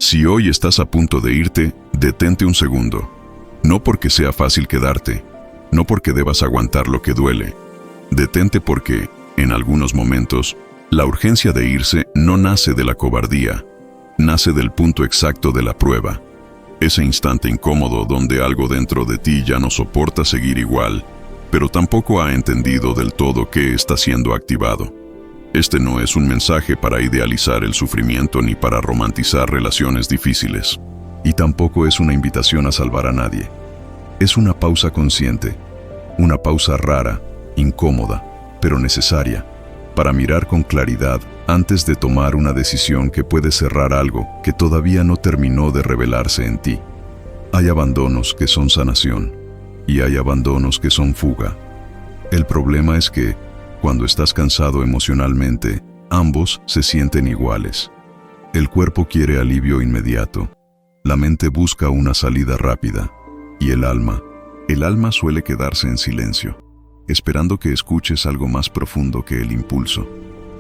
Si hoy estás a punto de irte, detente un segundo. No porque sea fácil quedarte, no porque debas aguantar lo que duele. Detente porque, en algunos momentos, la urgencia de irse no nace de la cobardía, nace del punto exacto de la prueba. Ese instante incómodo donde algo dentro de ti ya no soporta seguir igual, pero tampoco ha entendido del todo qué está siendo activado. Este no es un mensaje para idealizar el sufrimiento ni para romantizar relaciones difíciles. Y tampoco es una invitación a salvar a nadie. Es una pausa consciente, una pausa rara, incómoda, pero necesaria, para mirar con claridad antes de tomar una decisión que puede cerrar algo que todavía no terminó de revelarse en ti. Hay abandonos que son sanación, y hay abandonos que son fuga. El problema es que, cuando estás cansado emocionalmente, ambos se sienten iguales. El cuerpo quiere alivio inmediato, la mente busca una salida rápida, y el alma suele quedarse en silencio, esperando que escuches algo más profundo que el impulso.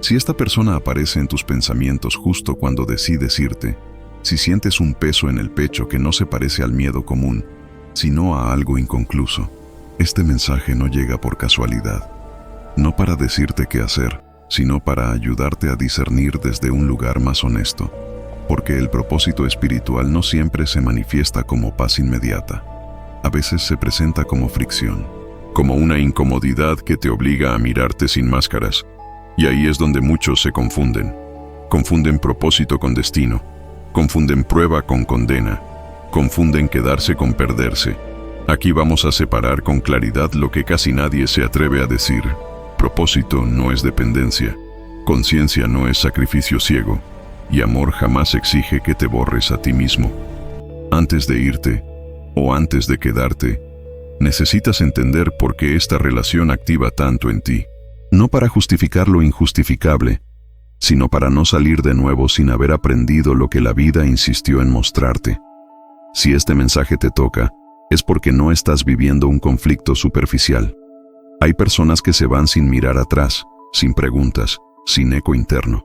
Si esta persona aparece en tus pensamientos justo cuando decides irte, si sientes un peso en el pecho que no se parece al miedo común, sino a algo inconcluso, este mensaje no llega por casualidad. No para decirte qué hacer, sino para ayudarte a discernir desde un lugar más honesto, porque el propósito espiritual no siempre se manifiesta como paz inmediata. A veces se presenta como fricción, como una incomodidad que te obliga a mirarte sin máscaras. Y ahí es donde muchos se confunden. Confunden propósito con destino, confunden prueba con condena, confunden quedarse con perderse. Aquí vamos a separar con claridad lo que casi nadie se atreve a decir. Propósito no es dependencia, conciencia no es sacrificio ciego, y amor jamás exige que te borres a ti mismo. Antes de irte, o antes de quedarte, necesitas entender por qué esta relación activa tanto en ti. No para justificar lo injustificable, sino para no salir de nuevo sin haber aprendido lo que la vida insistió en mostrarte. Si este mensaje te toca, es porque no estás viviendo un conflicto superficial. Hay personas que se van sin mirar atrás, sin preguntas, sin eco interno.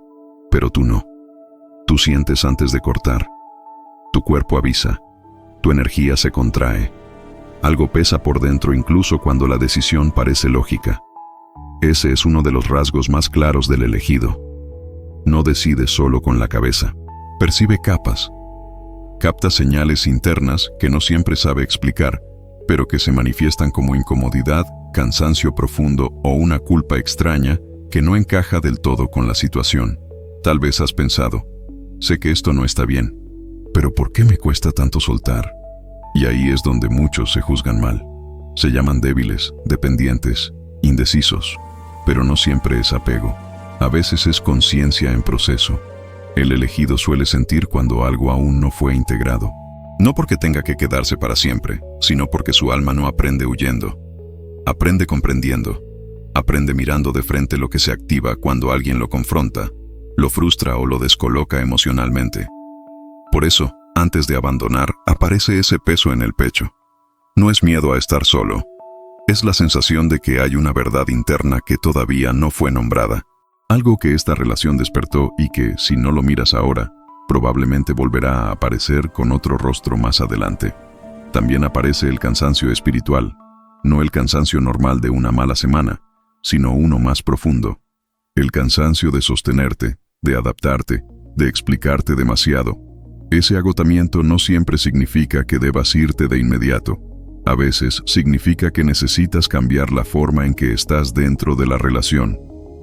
Pero tú no. Tú sientes antes de cortar. Tu cuerpo avisa. Tu energía se contrae. Algo pesa por dentro incluso cuando la decisión parece lógica. Ese es uno de los rasgos más claros del elegido. No decide solo con la cabeza. Percibe capas. Capta señales internas que no siempre sabe explicar, pero que se manifiestan como incomodidad, cansancio profundo o una culpa extraña que no encaja del todo con la situación. Tal vez has pensado, sé que esto no está bien, pero ¿por qué me cuesta tanto soltar? Y ahí es donde muchos se juzgan mal. Se llaman débiles, dependientes, indecisos. Pero no siempre es apego. A veces es conciencia en proceso. El elegido suele sentir cuando algo aún no fue integrado. No porque tenga que quedarse para siempre, sino porque su alma no aprende huyendo. Aprende comprendiendo. Aprende mirando de frente lo que se activa cuando alguien lo confronta, lo frustra o lo descoloca emocionalmente. Por eso, antes de abandonar, aparece ese peso en el pecho. No es miedo a estar solo. Es la sensación de que hay una verdad interna que todavía no fue nombrada. Algo que esta relación despertó y que, si no lo miras ahora, probablemente volverá a aparecer con otro rostro más adelante. También aparece el cansancio espiritual, no el cansancio normal de una mala semana, sino uno más profundo. El cansancio de sostenerte, de adaptarte, de explicarte demasiado. Ese agotamiento no siempre significa que debas irte de inmediato. A veces significa que necesitas cambiar la forma en que estás dentro de la relación.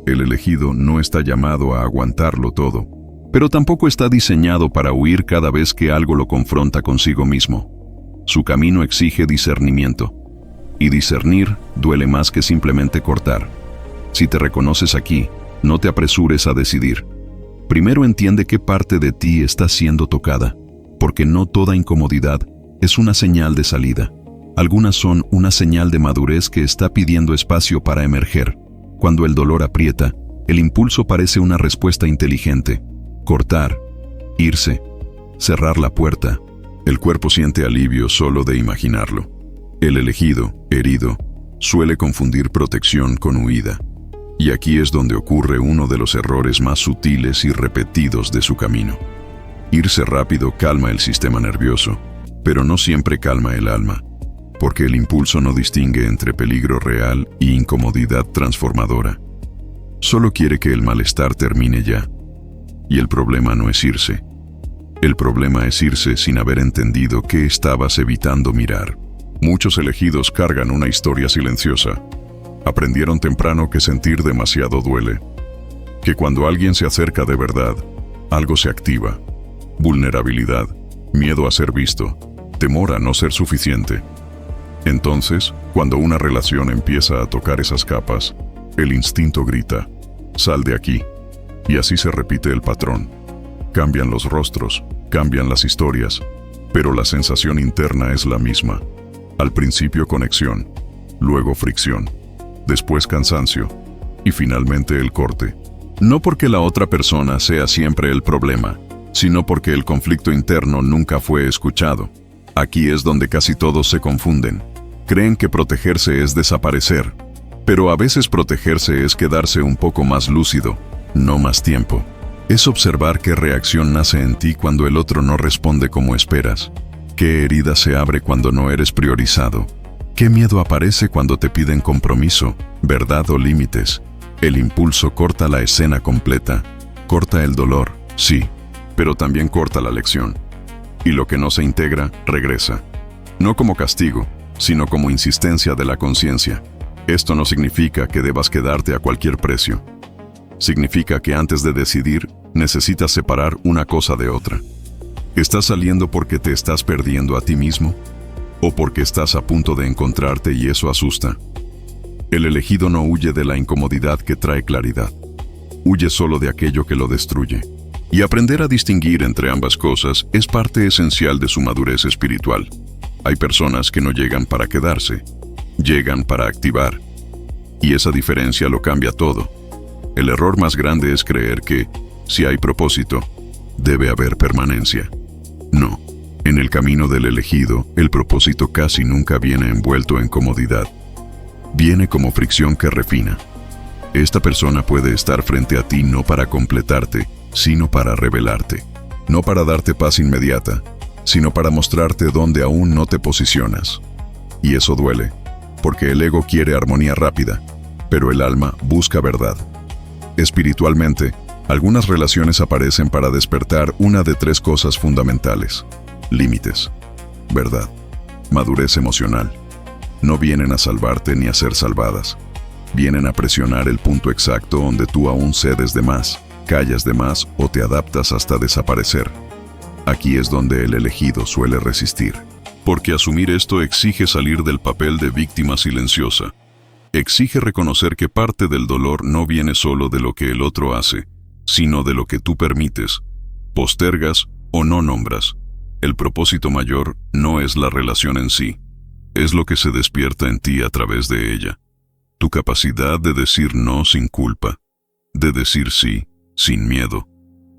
El elegido no está llamado a aguantarlo todo, pero tampoco está diseñado para huir cada vez que algo lo confronta consigo mismo. Su camino exige discernimiento, y discernir duele más que simplemente cortar. Si te reconoces aquí, no te apresures a decidir. Primero entiende qué parte de ti está siendo tocada, porque no toda incomodidad es una señal de salida. Algunas son una señal de madurez que está pidiendo espacio para emerger. Cuando el dolor aprieta, el impulso parece una respuesta inteligente. Cortar, irse, cerrar la puerta. El cuerpo siente alivio solo de imaginarlo. El elegido, herido, suele confundir protección con huida. Y aquí es donde ocurre uno de los errores más sutiles y repetidos de su camino. Irse rápido calma el sistema nervioso, pero no siempre calma el alma, porque el impulso no distingue entre peligro real y incomodidad transformadora. Solo quiere que el malestar termine ya. Y el problema no es irse. El problema es irse sin haber entendido qué estabas evitando mirar. Muchos elegidos cargan una historia silenciosa. Aprendieron temprano que sentir demasiado duele, que cuando alguien se acerca de verdad, algo se activa. Vulnerabilidad, miedo a ser visto, temor a no ser suficiente. Entonces, cuando una relación empieza a tocar esas capas, el instinto grita, sal de aquí. Y así se repite el patrón. Cambian los rostros, cambian las historias, pero la sensación interna es la misma. Al principio conexión, luego fricción, después cansancio y finalmente el corte. No porque la otra persona sea siempre el problema, sino porque el conflicto interno nunca fue escuchado. Aquí es donde casi todos se confunden. Creen que protegerse es desaparecer, pero a veces protegerse es quedarse un poco más lúcido, no más tiempo. Es observar qué reacción nace en ti cuando el otro no responde como esperas. ¿Qué herida se abre cuando no eres priorizado? ¿Qué miedo aparece cuando te piden compromiso, verdad o límites? El impulso corta la escena completa. Corta el dolor, sí, pero también corta la lección. Y lo que no se integra, regresa. No como castigo, sino como insistencia de la conciencia. Esto no significa que debas quedarte a cualquier precio. Significa que antes de decidir, necesitas separar una cosa de otra. ¿Estás saliendo porque te estás perdiendo a ti mismo? ¿O porque estás a punto de encontrarte y eso asusta? El elegido no huye de la incomodidad que trae claridad. Huye solo de aquello que lo destruye. Y aprender a distinguir entre ambas cosas es parte esencial de su madurez espiritual. Hay personas que no llegan para quedarse, llegan para activar. Y esa diferencia lo cambia todo. El error más grande es creer que, si hay propósito, debe haber permanencia. No. En el camino del elegido, el propósito casi nunca viene envuelto en comodidad. Viene como fricción que refina. Esta persona puede estar frente a ti no para completarte, sino para revelarte. No para darte paz inmediata, sino para mostrarte dónde aún no te posicionas. Y eso duele, porque el ego quiere armonía rápida, pero el alma busca verdad. Espiritualmente, algunas relaciones aparecen para despertar una de tres cosas fundamentales: límites, verdad, madurez emocional. No vienen a salvarte ni a ser salvadas. Vienen a presionar el punto exacto donde tú aún cedes de más, callas de más o te adaptas hasta desaparecer. Aquí es donde el elegido suele resistir. Porque asumir esto exige salir del papel de víctima silenciosa. Exige reconocer que parte del dolor no viene solo de lo que el otro hace, sino de lo que tú permites, postergas o no nombras. El propósito mayor no es la relación en sí, es lo que se despierta en ti a través de ella. Tu capacidad de decir no sin culpa, de decir sí sin miedo,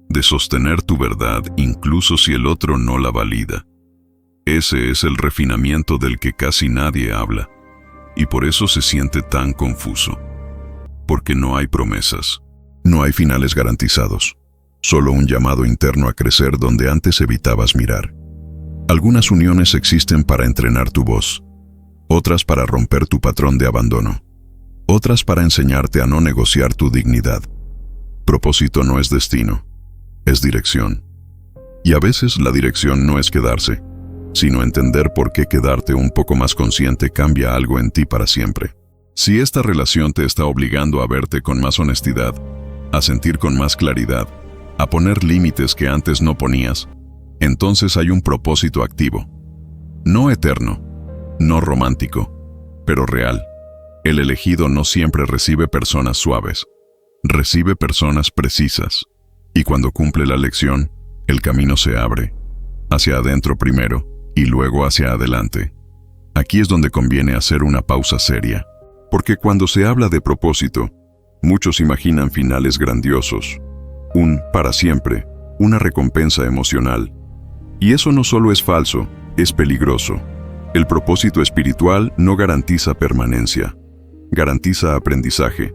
de sostener tu verdad incluso si el otro no la valida. Ese es el refinamiento del que casi nadie habla, y por eso se siente tan confuso. Porque no hay promesas, no hay finales garantizados, solo un llamado interno a crecer donde antes evitabas mirar. Algunas uniones existen para entrenar tu voz, otras para romper tu patrón de abandono, otras para enseñarte a no negociar tu dignidad. Propósito no es destino, es dirección. Y a veces la dirección no es quedarse, sino entender por qué quedarte un poco más consciente cambia algo en ti para siempre. Si esta relación te está obligando a verte con más honestidad, a sentir con más claridad, a poner límites que antes no ponías, entonces hay un propósito activo. No eterno, no romántico, pero real. El elegido no siempre recibe personas suaves, recibe personas precisas. Y cuando cumple la lección, el camino se abre, hacia adentro primero y luego hacia adelante. Aquí es donde conviene hacer una pausa seria, porque cuando se habla de propósito, muchos imaginan finales grandiosos, un para siempre, una recompensa emocional. Y eso no solo es falso, es peligroso. El propósito espiritual no garantiza permanencia, garantiza aprendizaje.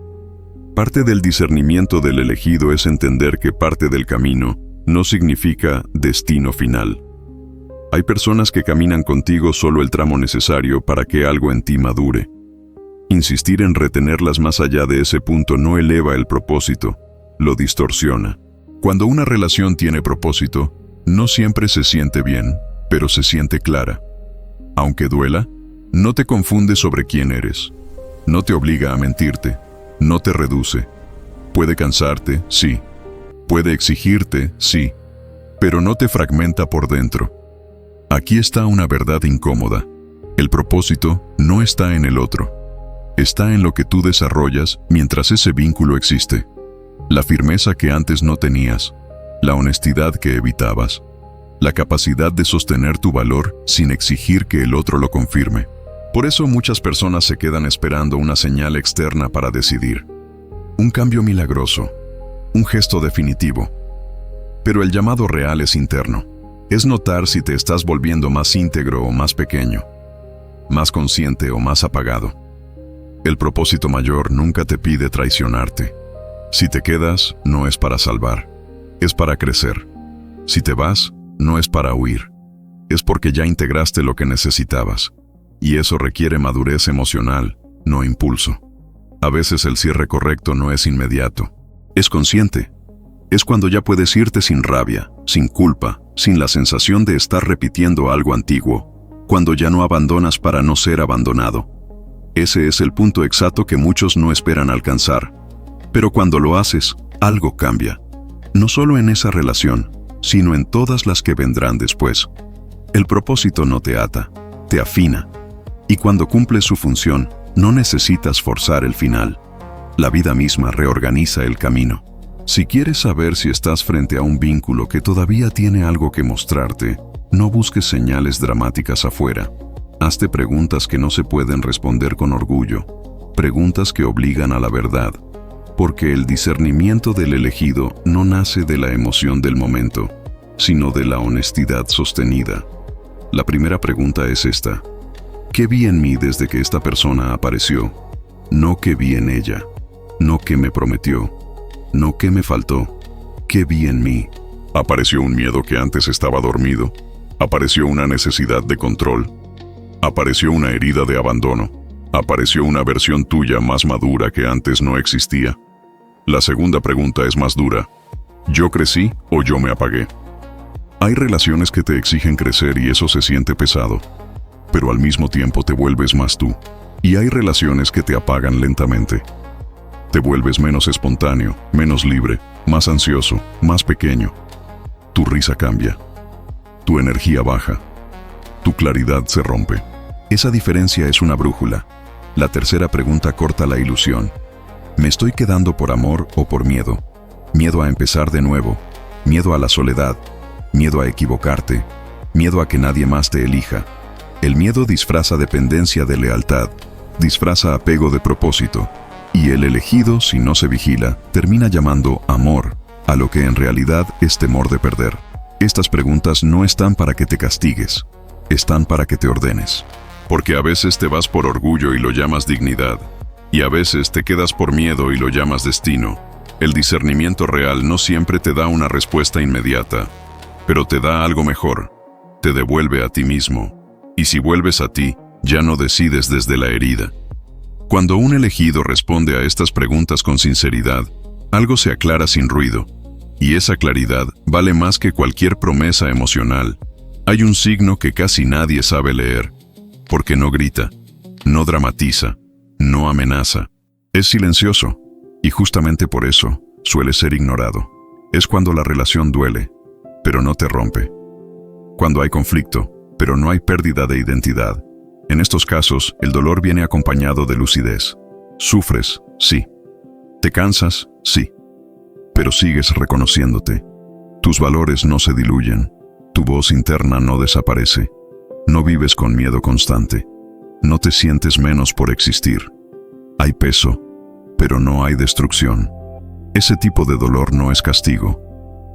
Parte del discernimiento del elegido es entender que parte del camino no significa destino final. Hay personas que caminan contigo solo el tramo necesario para que algo en ti madure. Insistir en retenerlas más allá de ese punto no eleva el propósito, lo distorsiona. Cuando una relación tiene propósito, no siempre se siente bien, pero se siente clara. Aunque duela, no te confunde sobre quién eres. No te obliga a mentirte, no te reduce. Puede cansarte, sí. Puede exigirte, sí. Pero no te fragmenta por dentro. Aquí está una verdad incómoda. El propósito no está en el otro. Está en lo que tú desarrollas mientras ese vínculo existe. La firmeza que antes no tenías, la honestidad que evitabas, la capacidad de sostener tu valor sin exigir que el otro lo confirme. Por eso muchas personas se quedan esperando una señal externa para decidir. Un cambio milagroso, un gesto definitivo. Pero el llamado real es interno. Es notar si te estás volviendo más íntegro o más pequeño, más consciente o más apagado. El propósito mayor nunca te pide traicionarte. Si te quedas, no es para salvar, es para crecer. Si te vas, no es para huir, es porque ya integraste lo que necesitabas. Y eso requiere madurez emocional, no impulso. A veces el cierre correcto no es inmediato, es consciente. Es cuando ya puedes irte sin rabia, sin culpa, sin la sensación de estar repitiendo algo antiguo, cuando ya no abandonas para no ser abandonado. Ese es el punto exacto que muchos no esperan alcanzar. Pero cuando lo haces, algo cambia. No solo en esa relación, sino en todas las que vendrán después. El propósito no te ata, te afina. Y cuando cumples su función, no necesitas forzar el final. La vida misma reorganiza el camino. Si quieres saber si estás frente a un vínculo que todavía tiene algo que mostrarte, no busques señales dramáticas afuera. Hazte preguntas que no se pueden responder con orgullo, preguntas que obligan a la verdad, porque el discernimiento del elegido no nace de la emoción del momento, sino de la honestidad sostenida. La primera pregunta es esta: ¿qué vi en mí desde que esta persona apareció? No qué vi en ella, no qué me prometió, no qué me faltó, qué vi en mí. ¿Apareció un miedo que antes estaba dormido? ¿Apareció una necesidad de control? ¿Apareció una herida de abandono? ¿Apareció una versión tuya más madura que antes no existía? La segunda pregunta es más dura. ¿Yo crecí o yo me apagué? Hay relaciones que te exigen crecer y eso se siente pesado, pero al mismo tiempo te vuelves más tú. Y hay relaciones que te apagan lentamente. Te vuelves menos espontáneo, menos libre, más ansioso, más pequeño. Tu risa cambia. Tu energía baja. Tu claridad se rompe. Esa diferencia es una brújula. La tercera pregunta corta la ilusión. ¿Me estoy quedando por amor o por miedo? Miedo a empezar de nuevo. Miedo a la soledad. Miedo a equivocarte. Miedo a que nadie más te elija. El miedo disfraza dependencia de lealtad. Disfraza apego de propósito. Y el elegido, si no se vigila, termina llamando amor a lo que en realidad es temor de perder. Estas preguntas no están para que te castigues, están para que te ordenes. Porque a veces te vas por orgullo y lo llamas dignidad, y a veces te quedas por miedo y lo llamas destino. El discernimiento real no siempre te da una respuesta inmediata, pero te da algo mejor, te devuelve a ti mismo. Y si vuelves a ti, ya no decides desde la herida. Cuando un elegido responde a estas preguntas con sinceridad, algo se aclara sin ruido, y esa claridad vale más que cualquier promesa emocional. Hay un signo que casi nadie sabe leer, porque no grita, no dramatiza, no amenaza. Es silencioso, y justamente por eso suele ser ignorado. Es cuando la relación duele, pero no te rompe. Cuando hay conflicto, pero no hay pérdida de identidad. En estos casos, el dolor viene acompañado de lucidez. Sufres, sí. Te cansas, sí. Pero sigues reconociéndote. Tus valores no se diluyen. Tu voz interna no desaparece. No vives con miedo constante. No te sientes menos por existir. Hay peso, pero no hay destrucción. Ese tipo de dolor no es castigo.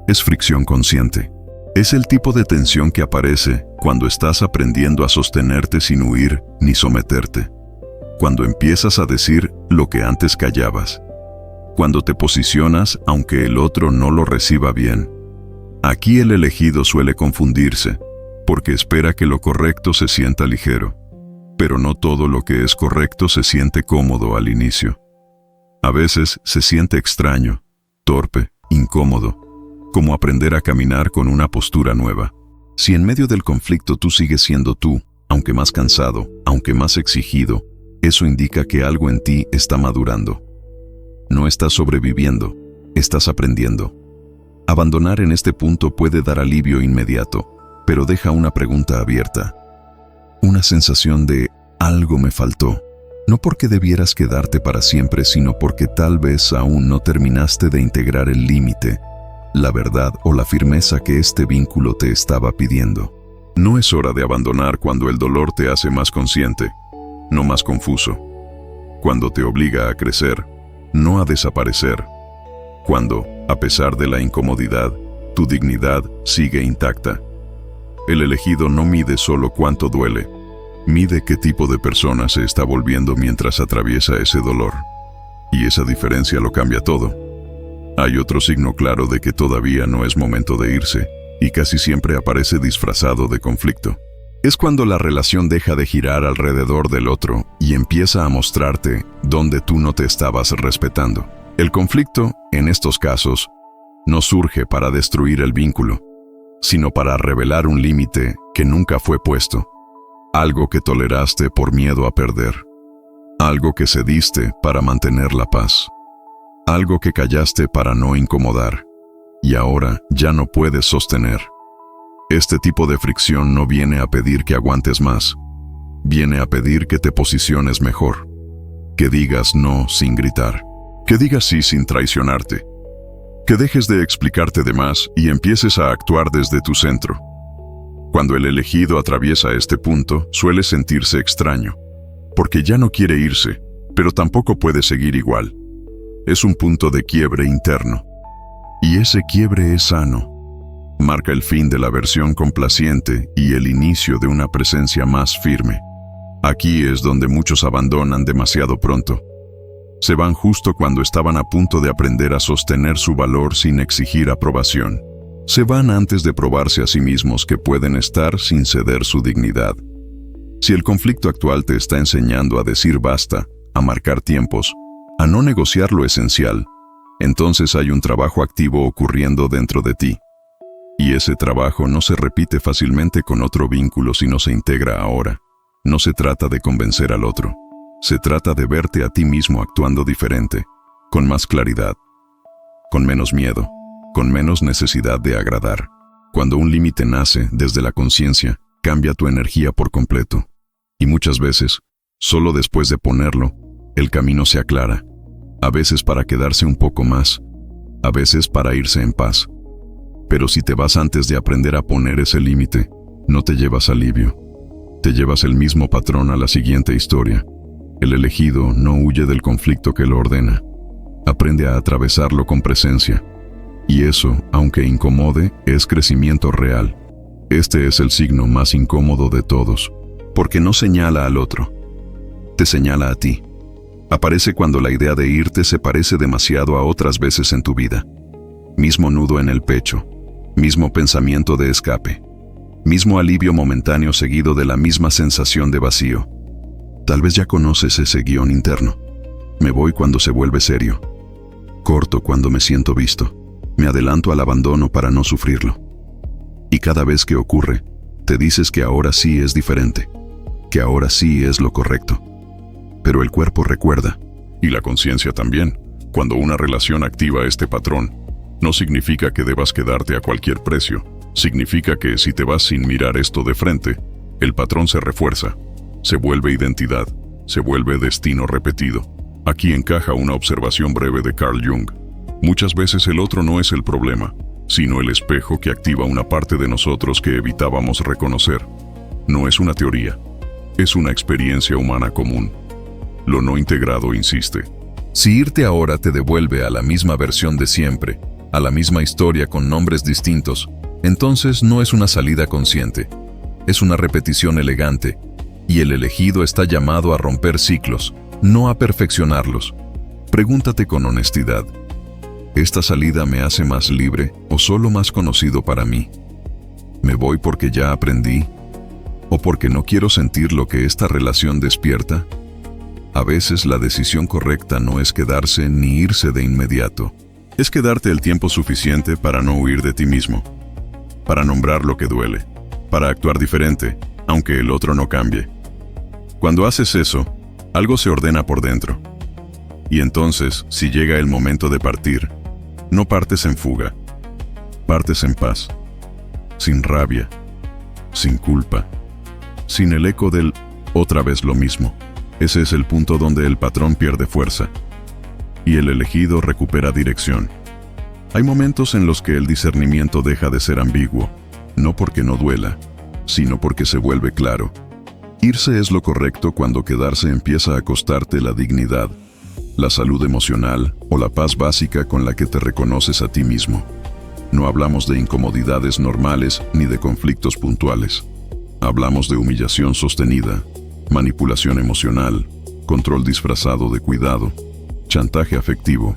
Es fricción consciente. Es el tipo de tensión que aparece cuando estás aprendiendo a sostenerte sin huir ni someterte. Cuando empiezas a decir lo que antes callabas. Cuando te posicionas aunque el otro no lo reciba bien. Aquí el elegido suele confundirse, porque espera que lo correcto se sienta ligero. Pero no todo lo que es correcto se siente cómodo al inicio. A veces se siente extraño, torpe, incómodo, como aprender a caminar con una postura nueva. Si en medio del conflicto tú sigues siendo tú, aunque más cansado, aunque más exigido, eso indica que algo en ti está madurando. No estás sobreviviendo, estás aprendiendo. Abandonar en este punto puede dar alivio inmediato, pero deja una pregunta abierta. Una sensación de algo me faltó. No porque debieras quedarte para siempre, sino porque tal vez aún no terminaste de integrar el límite, la verdad o la firmeza que este vínculo te estaba pidiendo. No es hora de abandonar cuando el dolor te hace más consciente, no más confuso. Cuando te obliga a crecer, no a desaparecer. Cuando, a pesar de la incomodidad, tu dignidad sigue intacta. El elegido no mide solo cuánto duele, mide qué tipo de persona se está volviendo mientras atraviesa ese dolor. Y esa diferencia lo cambia todo. Hay otro signo claro de que todavía no es momento de irse, y casi siempre aparece disfrazado de conflicto. Es cuando la relación deja de girar alrededor del otro y empieza a mostrarte dónde tú no te estabas respetando. El conflicto, en estos casos, no surge para destruir el vínculo, sino para revelar un límite que nunca fue puesto. Algo que toleraste por miedo a perder. Algo que cediste para mantener la paz. Algo que callaste para no incomodar. Y ahora ya no puedes sostener. Este tipo de fricción no viene a pedir que aguantes más. Viene a pedir que te posiciones mejor. Que digas no sin gritar. Que digas sí sin traicionarte. Que dejes de explicarte de más y empieces a actuar desde tu centro. Cuando el elegido atraviesa este punto, suele sentirse extraño, porque ya no quiere irse, pero tampoco puede seguir igual. Es un punto de quiebre interno. Y ese quiebre es sano. Marca el fin de la versión complaciente y el inicio de una presencia más firme. Aquí es donde muchos abandonan demasiado pronto. Se van justo cuando estaban a punto de aprender a sostener su valor sin exigir aprobación. Se van antes de probarse a sí mismos que pueden estar sin ceder su dignidad. Si el conflicto actual te está enseñando a decir basta, a marcar tiempos, a no negociar lo esencial, entonces hay un trabajo activo ocurriendo dentro de ti. Y ese trabajo no se repite fácilmente con otro vínculo si no se integra ahora. No se trata de convencer al otro. Se trata de verte a ti mismo actuando diferente, con más claridad, con menos miedo, con menos necesidad de agradar. Cuando un límite nace desde la conciencia, cambia tu energía por completo. Y muchas veces, solo después de ponerlo, el camino se aclara. A veces para quedarse un poco más, a veces para irse en paz. Pero si te vas antes de aprender a poner ese límite, no te llevas alivio. Te llevas el mismo patrón a la siguiente historia. El elegido no huye del conflicto que lo ordena. Aprende a atravesarlo con presencia. Y eso, aunque incomode, es crecimiento real. Este es el signo más incómodo de todos, porque no señala al otro. Te señala a ti. Aparece cuando la idea de irte se parece demasiado a otras veces en tu vida. Mismo nudo en el pecho, mismo pensamiento de escape, mismo alivio momentáneo seguido de la misma sensación de vacío. Tal vez ya conoces ese guión interno. Me voy cuando se vuelve serio. Corto cuando me siento visto. Me adelanto al abandono para no sufrirlo. Y cada vez que ocurre, te dices que ahora sí es diferente, que ahora sí es lo correcto. Pero el cuerpo recuerda, y la conciencia también. Cuando una relación activa este patrón, no significa que debas quedarte a cualquier precio. Significa que si te vas sin mirar esto de frente, el patrón se refuerza, se vuelve identidad, se vuelve destino repetido. Aquí encaja una observación breve de Carl Jung. Muchas veces el otro no es el problema, sino el espejo que activa una parte de nosotros que evitábamos reconocer. No es una teoría, es una experiencia humana común. Lo no integrado insiste. Si irte ahora te devuelve a la misma versión de siempre, a la misma historia con nombres distintos, entonces no es una salida consciente, es una repetición elegante, y el elegido está llamado a romper ciclos, no a perfeccionarlos. Pregúntate con honestidad, ¿Esta salida me hace más libre o solo más conocido para mí? ¿Me voy porque ya aprendí? ¿O porque no quiero sentir lo que esta relación despierta? A veces la decisión correcta no es quedarse ni irse de inmediato. Es quedarte el tiempo suficiente para no huir de ti mismo, para nombrar lo que duele, para actuar diferente, aunque el otro no cambie. Cuando haces eso, algo se ordena por dentro. Y entonces, si llega el momento de partir, no partes en fuga, partes en paz, sin rabia, sin culpa, sin el eco del otra vez lo mismo. Ese es el punto donde el patrón pierde fuerza y el elegido recupera dirección. Hay momentos en los que el discernimiento deja de ser ambiguo, no porque no duela, sino porque se vuelve claro. Irse es lo correcto cuando quedarse empieza a costarte la dignidad, la salud emocional o la paz básica con la que te reconoces a ti mismo. No hablamos de incomodidades normales ni de conflictos puntuales. Hablamos de humillación sostenida, manipulación emocional, control disfrazado de cuidado, chantaje afectivo,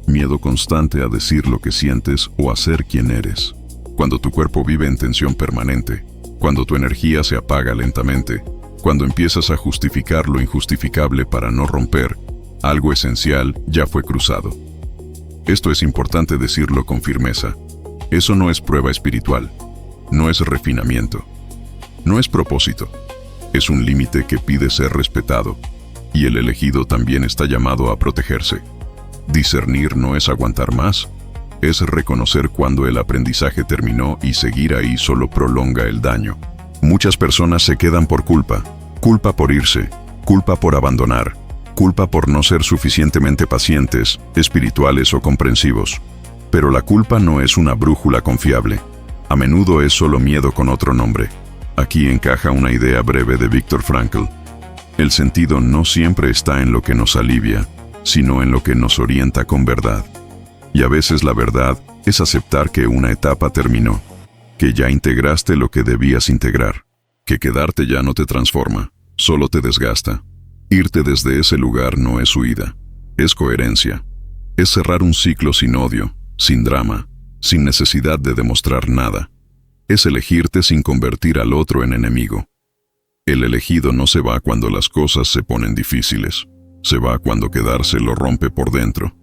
miedo constante a decir lo que sientes o a ser quien eres. Cuando tu cuerpo vive en tensión permanente, cuando tu energía se apaga lentamente, cuando empiezas a justificar lo injustificable para no romper, algo esencial ya fue cruzado. Esto es importante decirlo con firmeza. Eso no es prueba espiritual, no es refinamiento, no es propósito. Es un límite que pide ser respetado, y el elegido también está llamado a protegerse. Discernir no es aguantar más, es reconocer cuando el aprendizaje terminó y seguir ahí solo prolonga el daño. Muchas personas se quedan por culpa por irse, culpa por abandonar, culpa por no ser suficientemente pacientes, espirituales o comprensivos. Pero la culpa no es una brújula confiable. A menudo es solo miedo con otro nombre. Aquí encaja una idea breve de Viktor Frankl. El sentido no siempre está en lo que nos alivia, sino en lo que nos orienta con verdad. Y a veces la verdad es aceptar que una etapa terminó, que ya integraste lo que debías integrar, que quedarte ya no te transforma, solo te desgasta. Irte desde ese lugar no es huida, es coherencia. Es cerrar un ciclo sin odio, sin drama, sin necesidad de demostrar nada. Es elegirte sin convertir al otro en enemigo. El elegido no se va cuando las cosas se ponen difíciles, se va cuando quedarse lo rompe por dentro.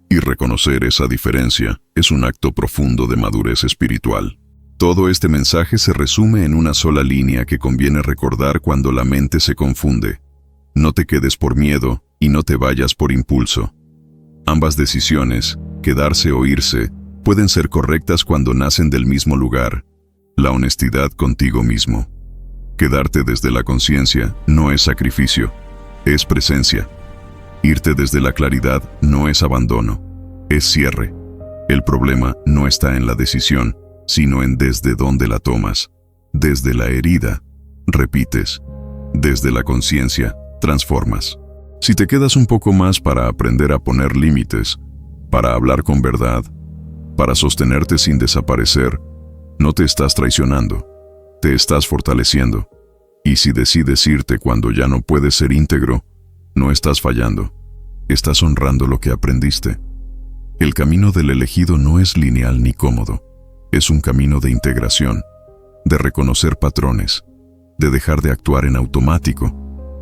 Y reconocer esa diferencia es un acto profundo de madurez espiritual. Todo este mensaje se resume en una sola línea que conviene recordar cuando la mente se confunde. No te quedes por miedo y no te vayas por impulso. Ambas decisiones, quedarse o irse, pueden ser correctas cuando nacen del mismo lugar, la honestidad contigo mismo. Quedarte desde la conciencia no es sacrificio, es presencia. Irte desde la claridad no es abandono, es cierre. El problema no está en la decisión, sino en desde dónde la tomas. Desde la herida, repites. Desde la conciencia, transformas. Si te quedas un poco más para aprender a poner límites, para hablar con verdad, para sostenerte sin desaparecer, no te estás traicionando, te estás fortaleciendo. Y si decides irte cuando ya no puedes ser íntegro, no estás fallando, estás honrando lo que aprendiste. El camino del elegido no es lineal ni cómodo, es un camino de integración, de reconocer patrones, de dejar de actuar en automático,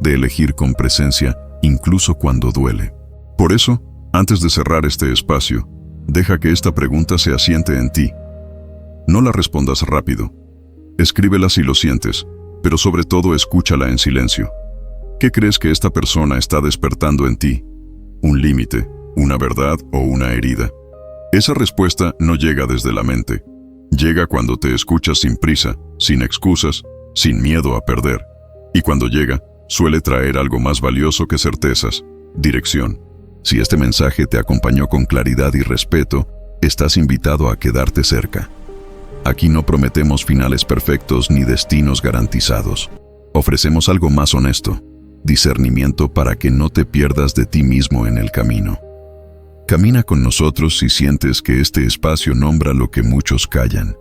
de elegir con presencia incluso cuando duele. Por eso, antes de cerrar este espacio, deja que esta pregunta se asiente en ti. No la respondas rápido. Escríbela si lo sientes, pero sobre todo escúchala en silencio. ¿Qué crees que esta persona está despertando en ti? ¿Un límite, una verdad o una herida? Esa respuesta no llega desde la mente. Llega cuando te escuchas sin prisa, sin excusas, sin miedo a perder. Y cuando llega, suele traer algo más valioso que certezas, dirección. Si este mensaje te acompañó con claridad y respeto, estás invitado a quedarte cerca. Aquí no prometemos finales perfectos ni destinos garantizados. Ofrecemos algo más honesto, discernimiento para que no te pierdas de ti mismo en el camino. Camina con nosotros si sientes que este espacio nombra lo que muchos callan.